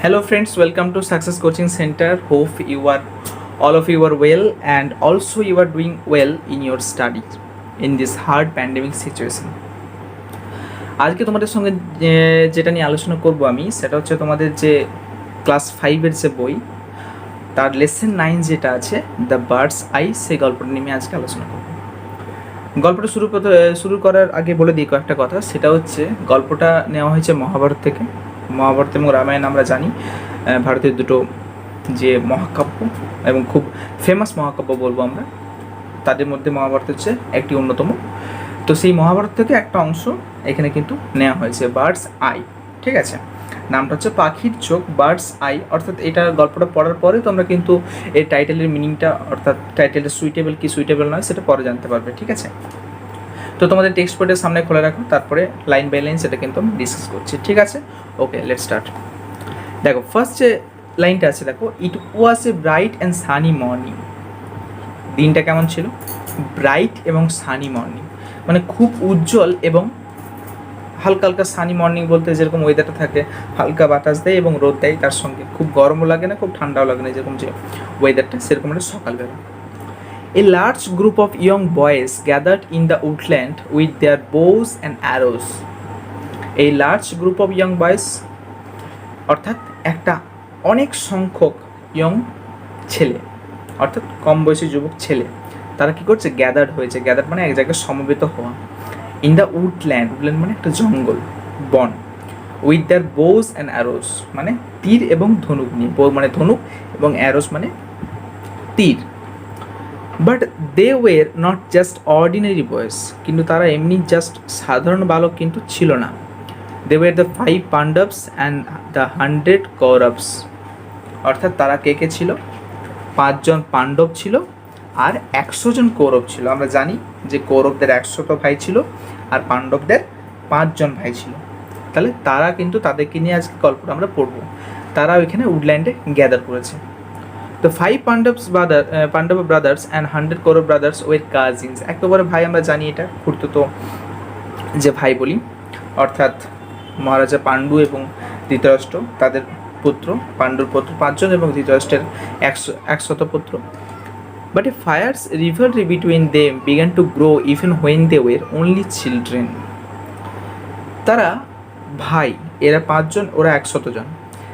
Hello friends, welcome to Success Coaching Center. Hope you are all of you are well and also you are doing well in your studies in this hard pandemic situation. আজকে তোমাদের সঙ্গে যেটা নিয়ে আলোচনা করব আমি সেটা হচ্ছে তোমাদের যে ক্লাস 5 এর যে বই তার লেসন 9 যেটা আছে দ্য বার্ডস আই সেই গল্পটা নিয়ে আজকে আলোচনা করব। গল্পটা শুরু করার আগে বলে দিই কয়েকটা কথা। সেটা হচ্ছে গল্পটা নেওয়া হয়েছে মহাভারত থেকে। মহাভারত এবং রামায়ণ আমরা জানি ভারতের দুটো যে মহাকাব্য এবং খুব ফেমাস মহাকাব্য বলবো আমরা, তাদের মধ্যে মহাভারত হচ্ছে একটি অন্যতম। তো সেই মহাভারত থেকে একটা অংশ এখানে কিন্তু নেওয়া হয়েছে, বার্ডস আই। ঠিক আছে, নামটা হচ্ছে পাখির চোখ, বার্ডস আই। অর্থাৎ এটা গল্পটা পড়ার পরে তোমরা কিন্তু এই টাইটেলের মিনিংটা, অর্থাৎ টাইটেলের সুইটেবল কি সুইটেবল নয় সেটা পরে জানতে পারবে। ঠিক আছে, তো তোমাদের টেক্সট বইটার সামনে খোলা রাখো, তারপরে লাইন বাই লাইন সেটা কিন্তু আমি ডিসকাস করছি। ঠিক আছে, ওকে, লেটস স্টার্ট। দেখো ফার্স্ট যে লাইনটা আছে, দেখো, it was a bright and sunny morning. দিনটা কেমন ছিল? ব্রাইট এবং সানি মর্নিং, মানে খুব উজ্জ্বল এবং হালকা হালকা। সানি মর্নিং বলতে যেরকম ওয়েদারটা থাকে, হালকা বাতাস দেয় এবং রোদ দেয়, তার সঙ্গে খুব গরমও লাগে না, খুব ঠান্ডাও লাগে না, যেরকম যে ওয়েদারটা সেরকম একটা সকালবেলা। A large group of young boys gathered in the woodland with their bows and arrows. A large group of young boys অর্থাৎ একটা অনেক সংখ্যক ইয়ং ছেলে, অর্থাৎ কম বয়সী যুবক ছেলে, তারা কী করছে? গ্যাদার্ড হয়েছে। গ্যাদার্ড মানে এক জায়গায় সমবেত হওয়া। ইন দ্য উডল্যান্ড, উডল্যান্ড মানে একটা জঙ্গল, বন। With their bows and arrows মানে তীর এবং ধনুক নিয়ে। বো মানে ধনুক এবং অ্যারোস মানে তীর। But they were not just ordinary boys, কিন্তু তারা এমনি জাস্ট সাধারণ বালক কিন্তু ছিল না। They were the 5 Pandavas and the 100 Kauravas. অর্থাৎ তারা কে কে ছিল? 5 জন পাণ্ডব ছিল আর 100 জন কৌরব ছিল। আমরা জানি যে কৌরবদের 100 ভাই ছিল আর পাণ্ডবদের 5 জন ভাই ছিল। তাহলে তারা কিন্তু, তাদেরকে নিয়ে আজকে গল্পটা আমরা পড়বো। তারা ওইখানে উডল্যান্ডে গ্যাদার করেছে। The 5 Pandava brothers and 100 Kaurav brothers were cousins. একেবারে ভাই, আমরা জানি এটা খুঁড়তুতো যে ভাই বলি, অর্থাৎ মহারাজা পাণ্ডু এবং ধৃতরাষ্ট্র তাদের পুত্র, পাণ্ডুর পুত্র 5 জন এবং ধৃতরাষ্ট্রের 100 পুত্র। But a fierce rivalry between them began to grow even when they were only children. তারা ভাই, এরা 5 জন, ওরা 100 জন,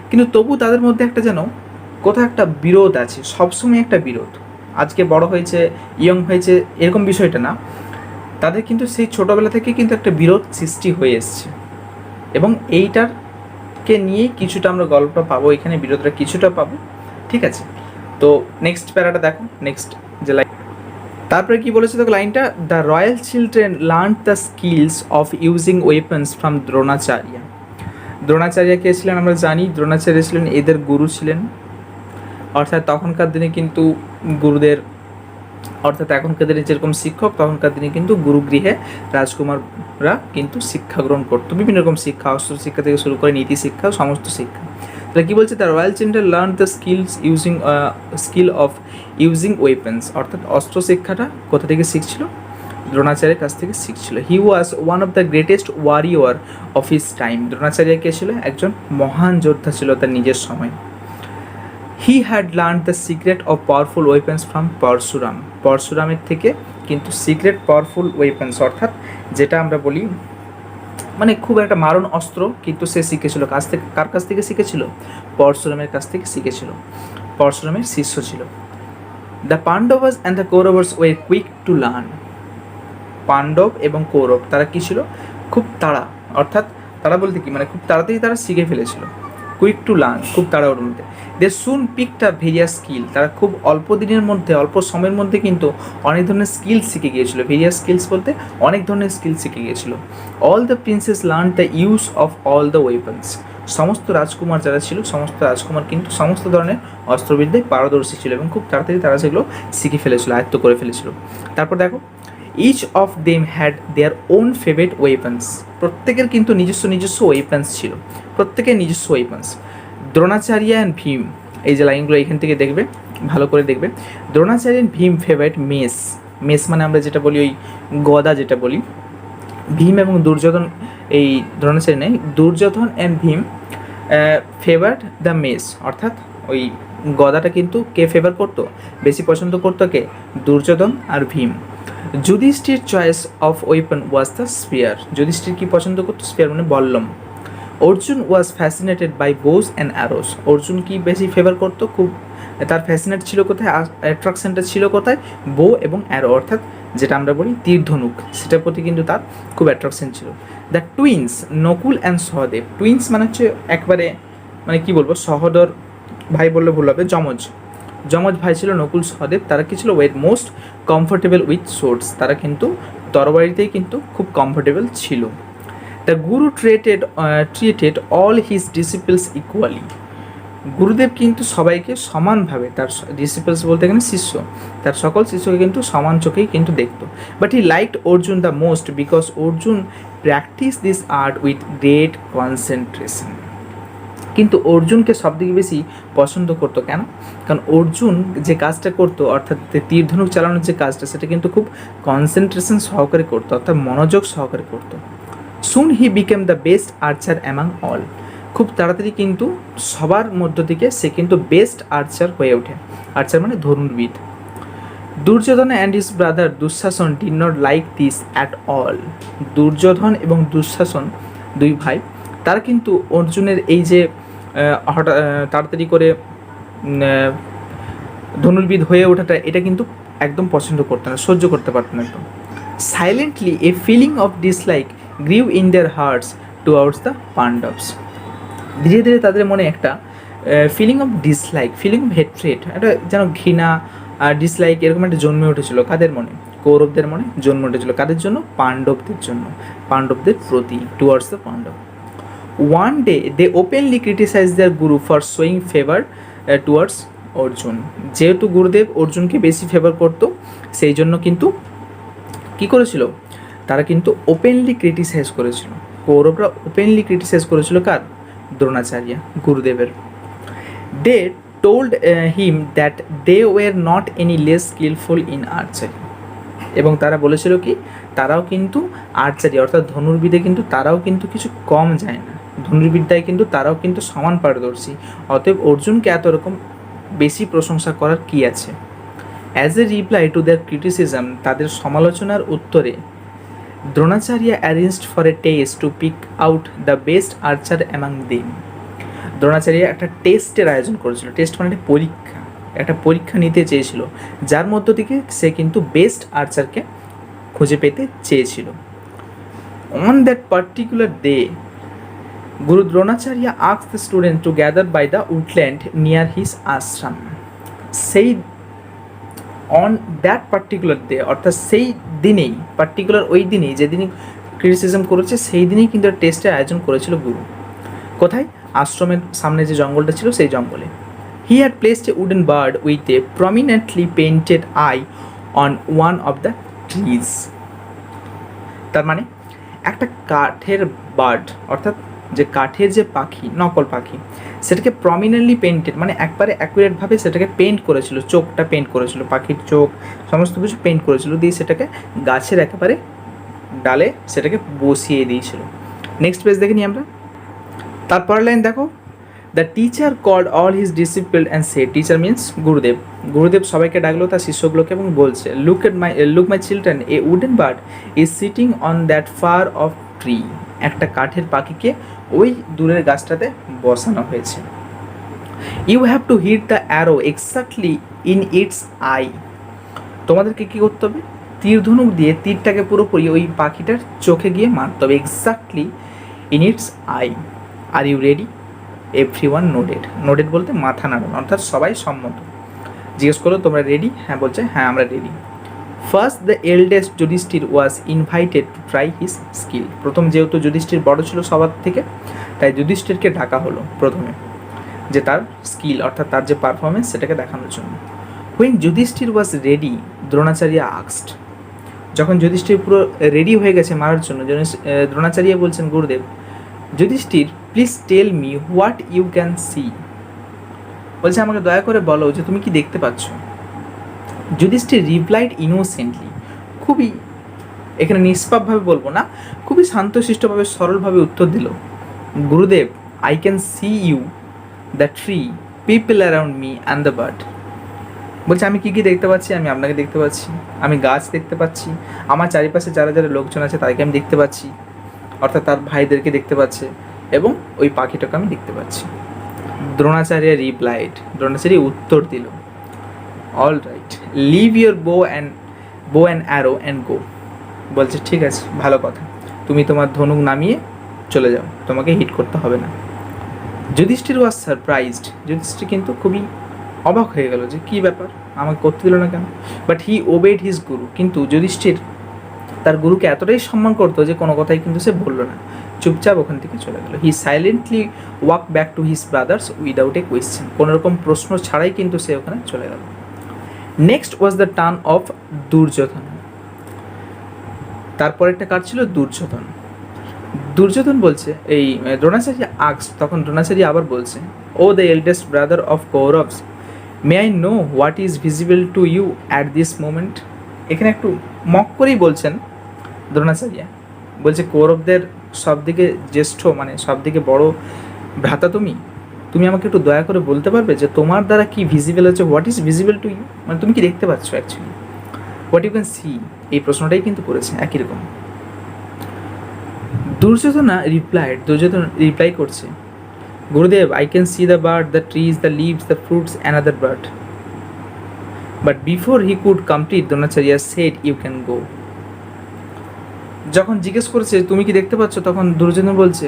কিন্তু তবু তাদের মধ্যে একটা যেন কোথাও একটা বিরোধ আছে, সবসময় একটা বিরোধ। আজকে বড় হয়েছে, ইয়ং হয়েছে, এরকম বিষয়টা না, তাদের কিন্তু সেই ছোটোবেলা থেকে কিন্তু একটা বিরোধ সৃষ্টি হয়ে এসছে এবং এইটারকে নিয়েই কিছুটা আমরা গল্পটা পাবো, এখানে বিরোধটা কিছুটা পাবো। ঠিক আছে, তো নেক্সট প্যারাটা দেখো, নেক্সট যে লাইন, তারপরে কি বলেছে দেখো লাইনটা, the royal children learn the skills of using weapons from Dronacharya. Dronacharya কে ছিলেন? আমরা জানি দ্রোণাচার্য ছিলেন এদের গুরু ছিলেন। অর্থাৎ তখনকার দিনে কিন্তু গুরুদের, অর্থাৎ এখনকার দিনে যেরকম শিক্ষক, তখনকার দিনে কিন্তু গুরুগৃহে রাজকুমাররা কিন্তু শিক্ষা গ্রহণ করতো, বিভিন্ন রকম শিক্ষা, অস্ত্র শিক্ষা থেকে শুরু করে নীতি শিক্ষা, সমস্ত শিক্ষা। তাহলে কী বলছে? The royal children learn the skill of using weapons. অর্থাৎ অস্ত্র শিক্ষাটা কোথা থেকে শিখছিল? দ্রোণাচার্যের কাছ থেকে শিখছিল। He was one of the greatest warrior of his time. Dronacharya কে ছিল? একজন মহান যোদ্ধা ছিল তার নিজের সময়। He had learn the secret of powerful weapons from Parshuram. পরশুরামের থেকে কিন্তু সিক্রেট পাওয়ারফুল ওয়েপন্স, অর্থাৎ যেটা আমরা বলি মানে খুব একটা মারণ অস্ত্র, কিন্তু সে শিখেছিল কার কাছ থেকে শিখেছিল? পরশুরামের কাছ থেকে শিখেছিল। পরশুরামের শিষ্য ছিল। The Pandavas and the Kauravas way quick to learn. Pandava এবং কৌরব তারা কী ছিল? খুব তাড়া, অর্থাৎ তারা বলতে কি, মানে খুব তাড়াতাড়ি তারা শিখে ফেলেছিল। কুইক টু লার্ন, খুব তাড়াহুড়োর মধ্যে। দে সুন পিকড আপ ভেরিয়াস স্কিল। তারা খুব অল্প দিনের মধ্যে, অল্প সময়ের মধ্যে কিন্তু অনেক ধরনের স্কিল শিখে গিয়েছিল। ভেরিয়াস স্কিলস বলতে অনেক ধরনের স্কিল শিখে গিয়েছিল। All the princess learn the use of all the weapons. সমস্ত রাজকুমার যারা ছিল, সমস্ত রাজকুমার কিন্তু সমস্ত ধরনের অস্ত্রবিদ্যায় পারদর্শী ছিল এবং খুব তাড়াতাড়ি তারা সেগুলো শিখে ফেলেছিল, আয়ত্ত করে ফেলেছিল। তারপর দেখো, each of them had their own favourite weapons. প্রত্যেকের কিন্তু নিজস্ব ওয়েপন্স ছিল, প্রত্যেকের নিজস্ব ওয়েপন্স। দ্রোণাচার্য অ্যান্ড ভীম, এই যে লাইনগুলো এখান থেকে দেখবে, ভালো করে দেখবে। Dronacharya and Bhim favourite mace. Mace মানে আমরা যেটা বলি ওই গদা যেটা বলি। ভীম এবং দুর্যোধন, এই দ্রোণাচার্য নেই, Duryodhana and Bhim favoured the mace, অর্থাৎ ওই গদাটা কিন্তু কে ফেভার করতো, বেশি পছন্দ করতো কে, দুর্যোধন আর Bhim. Yudhishthir choice of weapon was the spear, Yudhishthir কি পছন্দ করতো, স্পিয়ার মানে বল্লম। Arjun was fascinated by bows and arrows, Arjun কি বেশি ফেভার করতো, খুব তার ফ্যাসিনেট ছিল কোথায়, অ্যাট্রাকশনটা ছিল কোথায়, বো এবং অ্যারো, অর্থাৎ যেটা আমরা বলি তীর ধনুক, সেটার প্রতি কিন্তু তার খুব অ্যাট্রাকশন ছিল। The twins Nakul and Sahadev, twins মানে হচ্ছে একবারে মানে কি বলবো, সহোদর ভাই বললে ভুল হবে, যমজ যমজ ভাই ছিল নকুল সহদেব, তারা কি ছিল, ওয়ের মোস্ট কমফোর্টেবল উইথ সোর্স, তারা কিন্তু তরবারিতেই কিন্তু খুব কমফোর্টেবল ছিল। The Guru treated all his ডিসিপলস equally, গুরুদেব কিন্তু সবাইকে সমানভাবে, তার ডিসিপলস বলতে গেলে শিষ্য, তার সকল শিষ্যকে কিন্তু সমান চোখেই কিন্তু দেখতো। But he liked Arjun the most because Arjun practice this art with great concentration, কিন্তু অর্জুনকে সবথেকে বেশি পছন্দ করতো কেন, কারণ অর্জুন যে কাজটা করতো, অর্থাৎ তীর ধনুক চালানোর যে কাজটা, সেটা কিন্তু খুব কনসেন্ট্রেশন সহকারে করতো, অর্থাৎ মনোযোগ সহকারে করতো। Soon he became the best archer among all, খুব তাড়াতাড়ি কিন্তু সবার মধ্য থেকে সে কিন্তু বেস্ট আর্চার হয়ে ওঠে, আর্চার মানে ধনুর্বিদ। Duryodhan and his brother Dushasan did not like this at all, Duryodhan এবং দুঃশাসন দুই ভাই, তারা কিন্তু অর্জুনের এই যে হঠাৎ তাড়াতাড়ি করে ধনুর্বিদ হয়ে ওঠাটা, এটা কিন্তু একদম পছন্দ করতো না, সহ্য করতে পারতো না একদম। Silently a feeling of dislike grew in their hearts towards the Pandavas, ধীরে ধীরে তাদের মনে একটা feeling of dislike, feeling of hatred, একটা যেন ঘৃণা আর ডিসলাইক এরকম একটা জন্মে উঠেছিল কাদের মনে, কৌরবদের মনে জন্মে উঠেছিল, কাদের জন্য, পাণ্ডবদের জন্য, পাণ্ডবদের প্রতি, towards the Pandav. One day they openly criticize their guru for showing favour towards Arjun, যেহেতু গুরুদেব অর্জুনকে বেশি ফেভার করতো, সেই জন্য কিন্তু কী করেছিল, তারা কিন্তু ওপেনলি ক্রিটিসাইজ করেছিল, কৌরবরা ওপেনলি ক্রিটিসাইজ করেছিল কার, দ্রোণাচার্য গুরুদেবের। They told him that they were not any less skillful in archery, এবং তারা বলেছিল কি, তারাও কিন্তু আর্চারি অর্থাৎ ধনুর্বিদে কিন্তু তারাও কিন্তু কিছু কম যায় না, ধনুর্বিদ্যায় কিন্তু তারাও কিন্তু সমান পারদর্শী, অতএব অর্জুনকে এত রকম বেশি প্রশংসা করার কী আছে। As a reply to their criticism, তাদের সমালোচনার উত্তরে Dronacharya arranged for a test to pick out the best archer among them, Dronacharya একটা টেস্টের আয়োজন করেছিল, টেস্ট মানে একটা পরীক্ষা নিতে চেয়েছিল, যার মধ্য থেকে সে কিন্তু বেস্ট আর্চারকে খুঁজে পেতে চেয়েছিল। On that particular day guru Dronacharya asked the student to gather by the woodland near his ashram, সেই অন দ্যাট পার্টিকুলার ডে, অর্থাৎ সেই দিনেই, পার্টিকুলার ওই দিনেই যেদিনই ক্রিটিসিজম করেছে, সেই দিনেই কিন্তু টেস্টের আয়োজন করেছিল গুরু। কোথায়, আশ্রমের সামনে যে জঙ্গলটা ছিল সেই জঙ্গলে। He had placed A wooden bird with a prominently painted I on one of the trees, তার মানে একটা কাঠের বার্ড, অর্থাৎ যে কাঠের যে পাখি, নকল পাখি, সেটাকে প্রমিনেন্টলি পেইন্টেড মানে একবারে অ্যাকুরেটভাবে সেটাকে পেইন্ট করেছিল, চোখটা পেইন্ট করেছিল, পাখির চোখ সমস্ত কিছু পেইন্ট করেছিল, দিয়ে সেটাকে গাছের একেবারে ডালে সেটাকে বসিয়ে দিয়েছিল। নেক্সট পেজ দেখে নিই আমরা, তারপর লাইন দেখো, the teacher called all his disciple and say, teacher means Gurudev, Gurudev সবাইকে ডাকলো তার শিষ্যগুলোকে এবং বলছে, look my children, a wooden bird is sitting on that far of tree, একটা কাঠের পাখিকে ওই দূরের গাছটাতে বসানো হয়েছে। You have to hit the arrow exactly in its eye, তোমাদেরকে কী করতে হবে, তীর ধনুক দিয়ে তীরটাকে পুরোপুরি ওই পাখিটার চোখে গিয়ে মারতে হবে, exactly in its eye. Are you ready, everyone nodded, nodded বলতে মাথা নাড়ানো, অর্থাৎ সবাই সম্মত। জিজ্ঞেস করলো তোমরা রেডি, হ্যাঁ বলছে, হ্যাঁ আমরা ready. First the eldest Yudhishthira was invited to try his skill, প্রথম যেহেতু যুধিষ্ঠির বড় ছিল সবার থেকে, তাই যুধিষ্ঠিরকে ডাকা হলো প্রথমে, যে তার স্কিল অর্থাৎ তার যে পারফরমেন্স সেটাকে দেখানোর জন্য। When Yudhishthira was ready Dronacharya asked, যখন যুধিষ্ঠির পুরো রেডি হয়ে গেছে মারার জন্য, দ্রোণাচার্য বলছেন, Gurudev Yudhishthira please tell me what you can see, বলছে আমাকে দয়া করে বলো যে তুমি কি দেখতে পাচ্ছ। যুধিষ্ঠির রিপ্লাইড ইনোসেন্টলি, খুবই এখানে নিষ্পাপভাবে বলবো না, খুবই শান্তশিষ্টভাবে সরলভাবে উত্তর দিল, গুরুদেব I can see you, the tree, people around me and the bird. বলছে আমি কী কী দেখতে পাচ্ছি? আমি আপনাকে দেখতে পাচ্ছি, আমি গাছ দেখতে পাচ্ছি, আমার চারিপাশে যারা যারা লোকজন আছে তাদেরকে আমি দেখতে পাচ্ছি, অর্থাৎ তার ভাইদেরকে দেখতে পাচ্ছে, এবং ওই পাখিটাকে আমি দেখতে পাচ্ছি। দ্রোণাচার্য রিপ্লাইড, দ্রোণাচার্য উত্তর দিল, all right, leave your bow and arrow and go. বলছে ঠিক আছে, ভালো কথা, তুমি তোমার ধনুক নামিয়ে চলে যাও, তোমাকে হিট করতে হবে না। যুধিষ্ঠির ওয়াজ সারপ্রাইজড, যুধিষ্ঠির কিন্তু খুবই অবাক হয়ে গেল যে কী ব্যাপার, আমাকে করতে দিল না কেন। বাট হি ওবেড হিজ গুরু, কিন্তু যুধিষ্ঠির তার গুরুকে এতটাই সম্মান করতো যে কোনো কথাই কিন্তু সে বললো না, চুপচাপ ওখান থেকে চলে গেল। He silently walk back to his brothers without a question, কোনোরকম প্রশ্ন ছাড়াই কিন্তু সে ওখানে চলে গেল। Next was the turn of Duryodhan. তারপরেরটা কার ছিল? দুর্যোধন। দুর্যোধন বলছে, এই দ্রোণাচার্য আক্স, তখন দ্রোণাচার্য আবার বলছে, O the eldest brother of Kauravas, may I know what is visible to you at this moment. এখানে একটু মক করেই বলছেন দ্রোণাচার্য, বলছে কৌরবদের সবদিকে জ্যেষ্ঠ, মানে সবদিকে বড় ভ্রাতা তুমি, তুমি আমাকে একটু দয়া করে বলতে পারবে যে তোমার দ্বারা কি ভিজিবল হচ্ছে? What is visible to you, মানে তুমি কি দেখতে পাচ্ছ actually, what you can see. এই প্রশ্নটাই কিন্তু করেছে একই রকম। দুর্যোধন রিপ্লাই করছে, Gurudev, I can see the bird, the trees, the leaves, the fruits, another bird. But before he could complete, Dronacharya said, you can go. যখন জিজ্ঞেস করেছে তুমি কি দেখতে পাচ্ছ, তখন দুর্যোধন বলছে,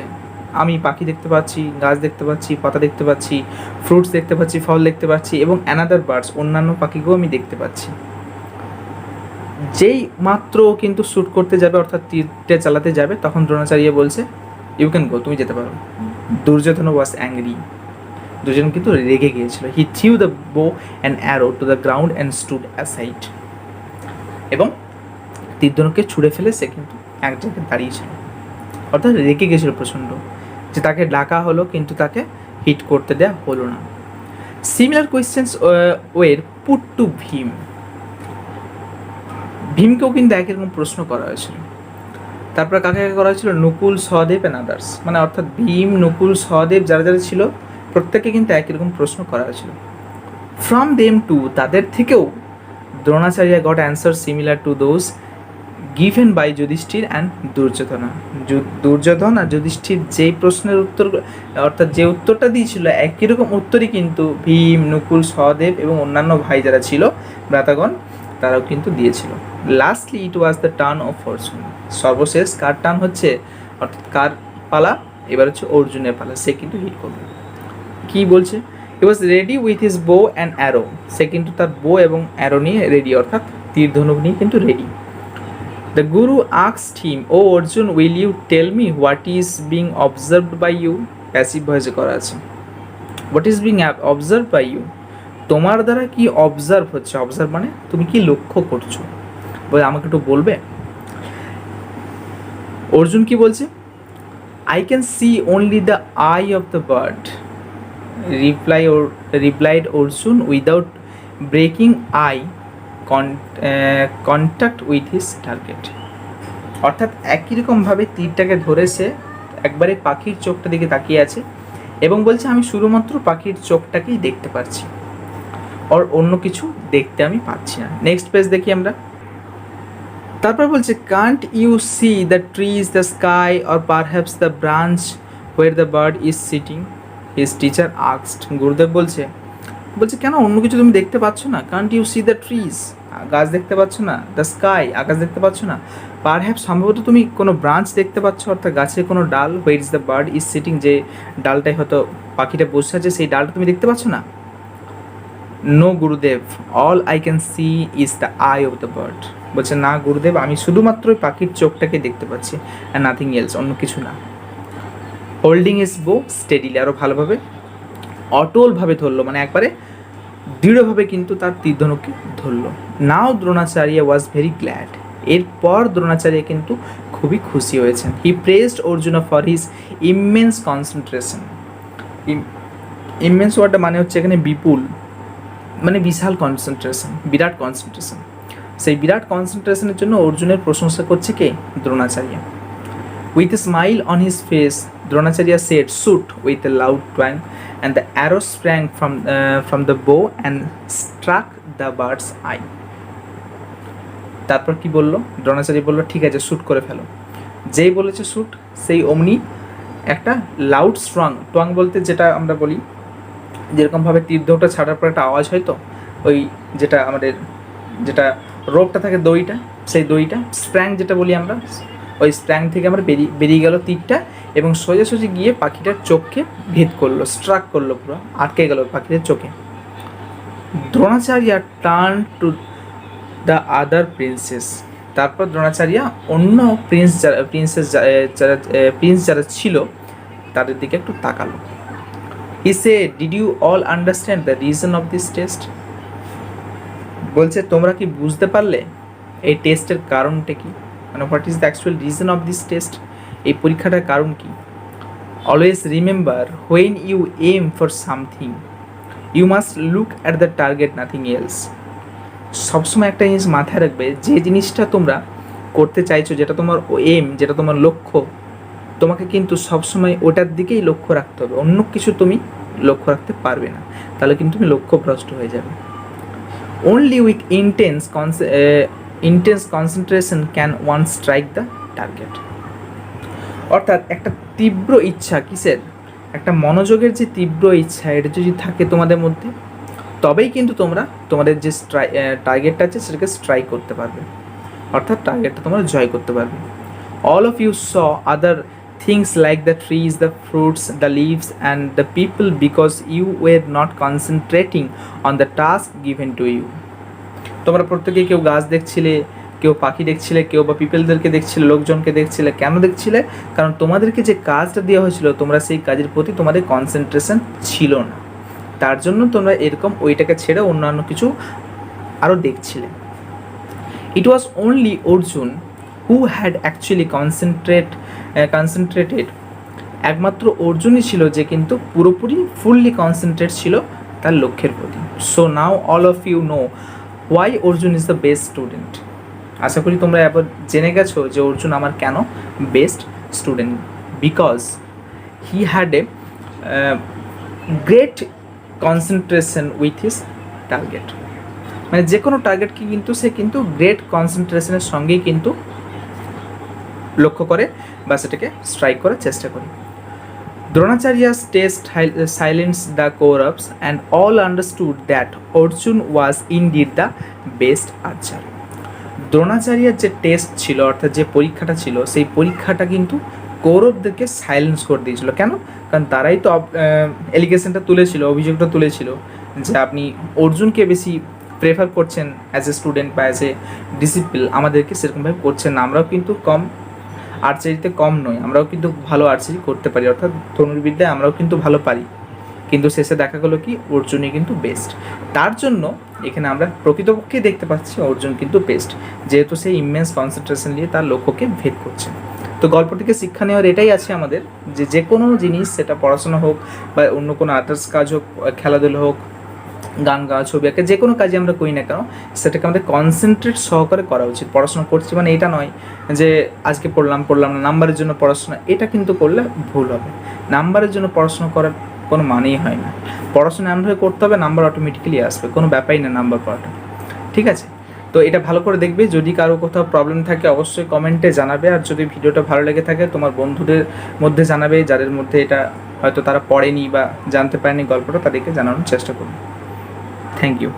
আমি পাখি দেখতে পাচ্ছি, গাছ দেখতে পাচ্ছি, পাতা দেখতে পাচ্ছি, ফ্রুটস দেখতে পাচ্ছি, ফল দেখতে পাচ্ছি, এবং অ্যানাদার বার্ডস, অন্যান্য পাখিকেও আমি দেখতে পাচ্ছি। যেই মাত্র কিন্তু শ্যুট করতে যাবে, অর্থাৎ তীরটা চালাতে যাবে, তখন দ্রোণাচার্য বলছে, ইউ ক্যান গো, তুমি যেতে পারো। দুর্যোধন ওয়াজ অ্যাংরি, দুর্যোধন কিন্তু রেগে গিয়েছিল। He threw the bow and arrow to the ground and stood aside, এবং তীরধনুককে ছুঁড়ে ফেলে সে কিন্তু এক জায়গায় দাঁড়িয়েছিল, অর্থাৎ রেগে গেছিল প্রচণ্ড যে তাকে ডাকা হলো কিন্তু তাকে হিট করতে দেওয়া হলো না। Similar questions were put to Bhim, ভীমকেও কিন্তু একই রকম প্রশ্ন করা হয়েছিল। তারপর কাকে কাকে করা হয়েছিল? নকুল, সহদেব অ্যান্ড আদার্স, মানে অর্থাৎ ভীম, নকুল, সহদেব যারা যারা ছিল প্রত্যেককে কিন্তু একই রকম প্রশ্ন করা হয়েছিল। ফ্রম দেম টু, তাদের থেকেও Dronacharya got answer similar to those given by Yudhishthir and Duryodhan আর যুধিষ্ঠির যেই প্রশ্নের উত্তর, অর্থাৎ যে উত্তরটা দিয়েছিল একই রকম উত্তরই কিন্তু ভীম, নকুল, সহদেব এবং অন্যান্য ভাই যারা ছিল ভ্রাতাগণ তারাও কিন্তু দিয়েছিল। Lastly it was the turn of Arjun, সর্বশেষ কার টার্ন হচ্ছে, অর্থাৎ কার পালা, এবার হচ্ছে অর্জুনের পালা, সে কিন্তু হিট করবে। কি বলছে? He was ready with his bow and arrow, সে কিন্তু তার বো এবং অ্যারো নিয়ে রেডি, অর্থাৎ তীর ধনুক নিয়ে কিন্তু ready. The Guru asked him, "Oh Arjun, will you tell me what is being observed by you?" Passive voice করা আছে। What is being observed by you? তোমার দ্বারা কি অবজার্ভ হচ্ছে? অবজার্ভ মানে তুমি কি লক্ষ্য করছো, বলে আমাকে একটু বলবে। অর্জুন কি বলছে? I can see only the eye of the bird, replied Arjun without breaking eye contact with his target. অর্থাৎ একই রকমভাবে তীরটাকে ধরেছে, একবারে পাখির চোখটা দিকে তাকিয়ে আছে এবং বলছে আমি শুধুমাত্র পাখির চোখটাকেই দেখতে পাচ্ছি, আর অন্য কিছু দেখতে আমি পাচ্ছি না। নেক্সট পেজ দেখি আমরা। তারপর বলছে can't you see the trees, the sky, or perhaps the branch where the bird is sitting, his teacher asked. Gurudev বলছে কেন অন্য কিছু তুমি দেখতে পাচ্ছ না? Can't you see the trees, গাছ দেখতে পাচ্ছ না? দ্য স্কাই, আকাশ দেখতে পাচ্ছ না? পারহ্যাপস, সম্ভবত তুমি কোনো ব্রাঞ্চ দেখতে পাচ্ছ, অর্থাৎ গাছের কোনো ডাল, where is the bird is sitting, যে ডালটায় হয়তো পাখিটা বসে আছে সেই ডালটা তুমি দেখতে পাচ্ছ না? নো গুরুদেব, all I can C is the I of the bird. বলছে না গুরুদেব, আমি শুধুমাত্র ওই পাখির চোখটাকে দেখতে পাচ্ছি, অ্যান্ড নাথিং এলস, অন্য কিছু না। হোল্ডিং ইজ বো স্টেডিলি, আরও ভালোভাবে অটলভাবে ধরলো, মানে একবারে দৃঢ়ভাবে কিন্তু তার তীরধনুককে ধরলো। Now Dronacharya was very glad, এরপর দ্রোণাচার্য কিন্তু খুবই খুশি হয়েছেন। He praised Arjun for his immense concentration. Immense ওয়ার্ডটা মানে হচ্ছে এখানে বিপুল, মানে বিশাল কনসেন্ট্রেশন, বিরাট কনসেন্ট্রেশন। সেই বিরাট কনসেন্ট্রেশনের জন্য অর্জুনের প্রশংসা করছে কে? Dronacharya. With a smile on his face Dronacharya said, "Shoot," with a loud twang, and the arrow sprang from the bow and struck the bird's eye. তারপর কি বললো? দ্রোণাচার্য বললো, ঠিক আছে, শ্যুট করে ফেলো। যেই বলেছে শ্যুট, সেই অমনি একটা লাউড টুয়াং বলতে যেটা আমরা বলি, যেরকমভাবে তীর্ধটা ছাড়ার পর একটা আওয়াজ হয়, তো ওই যেটা আমাদের যেটা রোপটা থাকে, দড়িটা, সেই দড়িটা স্প্র্যাং যেটা বলি আমরা, ওই স্প্র্যাং থেকে আমরা বেরিয়ে গেল তীরটা, এবং সোজাসুজি গিয়ে পাখিটার চোখকে ভেদ করলো, স্ট্রাক করলো, পুরো আটকে গেল পাখিটার চোখে। Dronacharya turn to the other princess. তারপর দ্রোণাচার্য অন্য প্রিন্স যারা ছিল তাদের দিকে একটু তাকালো। He said, "did you all understand the reason of this test?" বলছে, তোমরা কি বুঝতে পারলে এই টেস্টের কারণটা কি? মানে what is the actual reason of this test? এই পরীক্ষাটার কারণ কি? Always remember, when you aim for something you must look at the target, nothing else. সবসময় একটা জিনিস মাথায় রাখবে, যে জিনিসটা তোমরা করতে চাইছো, যেটা তোমার এম, যেটা তোমার লক্ষ্য, তোমাকে কিন্তু সবসময় ওটার দিকেই লক্ষ্য রাখতে হবে, অন্য কিছু তুমি লক্ষ্য রাখতে পারবে না, তাহলে কিন্তু তুমি লক্ষ্যভ্রষ্ট হয়ে যাবে। Only with intense concentration can one strike the target. অর্থাৎ একটা তীব্র ইচ্ছা, কিসের? একটা মনোযোগের যে তীব্র ইচ্ছা, এটা যদি থাকে তোমাদের মধ্যে, তবেই কিন্তু তোমরা তোমাদের যে টার্গেটটা আছে সেটাকে স্ট্রাইক করতে পারবে, অর্থাৎ টার্গেটটা তোমরা জয় করতে পারবে। All of you saw other things like the trees, the fruits, the leaves, and the people because you were not concentrating on the task given to you. তোমরা প্রত্যেকে কেউ গাছ দেখছিলে, কেউ পাখি দেখছিলে, কেউ বা পিপলদেরকে দেখছিলে, লোকজনকে দেখছিলে। কেন দেখছিলে? কারণ তোমাদেরকে যে কাজটা দেওয়া হয়েছিল, তোমরা সেই কাজের প্রতি তোমাদের কনসেন্ট্রেশন ছিল না, তার জন্য তোমরা এরকম ওইটাকে ছেড়ে অন্যান্য কিছু আরও দেখছিলে। It was only Arjun who had actually concentrated. একমাত্র অর্জুনই ছিল যে কিন্তু পুরোপুরি ফুললি কনসেন্ট্রেট ছিল তার লক্ষ্যের প্রতি। So now all of you know why Arjun is the best student. আশা করি তোমরা এবার জেনে গেছো যে অর্জুন আমার কেন best student. Because he had a great concentration with his target. মানে যে কোনো টার্গেটকে কিন্তু সে কিন্তু গ্রেট কনসেন্ট্রেশনের সঙ্গেই কিন্তু লক্ষ্য করে বা সেটাকে স্ট্রাইক করার চেষ্টা করে। Dronacharya's test silenced the Kauravas and all understood that Arjun was indeed the best archer. দ্রোণাচার্যের যে টেস্ট ছিল, অর্থাৎ যে পরীক্ষাটা ছিল, সেই পরীক্ষাটা কিন্তু কৌরবদেরকে সাইলেন্স করে দিয়েছিল। কেন? কারণ তারাই তো এলিগেশনটা তুলেছিল, অভিযোগটা তুলেছিল যে আপনি অর্জুনকে বেশি প্রেফার করছেন অ্যাজ এ স্টুডেন্ট বা অ্যাজ এ ডিসিপ্লিন, আমাদেরকে সেরকমভাবে করছেন না। আমরাও কিন্তু আর্চারিতে কম নই, আমরাও কিন্তু ভালো আর্চারি করতে পারি, অর্থাৎ ধনুর্বিদ্যায় আমরাও কিন্তু ভালো পারি, কিন্তু শেষে দেখা গেলো কি অর্জুনই কিন্তু বেস্ট। তার জন্য এখানে আমরা প্রকৃতপক্ষে দেখতে পাচ্ছি অর্জুন কিন্তু বেস্ট, যেহেতু সেই ইমেন্স কনসেন্ট্রেশন নিয়ে তার লক্ষ্যকে ভেদ করছে। তো গল্প থেকে শিক্ষা নেওয়ার এটাই আছে আমাদের, যে কোনো জিনিস, সেটা পড়াশোনা হোক বা অন্য কোনো আদার্স কাজ হোক, খেলাধুলো হোক, গান গাওয়া, ছবি আঁকা, যে কোনো কাজে আমরা করি না কেন, সেটাকে আমাদের কনসেন্ট্রেট সহকারে করা উচিত। পড়াশোনা করছি মানে এটা নয় যে আজকে পড়লাম না, নাম্বারের জন্য পড়াশোনা, এটা কিন্তু করলে ভুল হবে। নাম্বারের জন্য পড়াশোনা করার কোনো মানেই হয় না। পড়াশোনা এমনভাবে করতে হবে নাম্বার অটোমেটিক্যালি আসবে, কোনো ব্যাপারই না নাম্বার পাওয়াটা। ঠিক আছে, তো এটা ভালো করে দেখবে। যদি কারো কোথাও প্রবলেম থাকে অবশ্যই কমেন্টে জানাবে, আর যদি ভিডিওটা ভালো লেগে থাকে তোমার বন্ধুদের মধ্যে জানাবে, যাদের মধ্যে এটা হয়তো তারা পড়েনি বা জানতে পারেনি গল্পটা, তাদেরকে জানানোর চেষ্টা করবে। Thank you.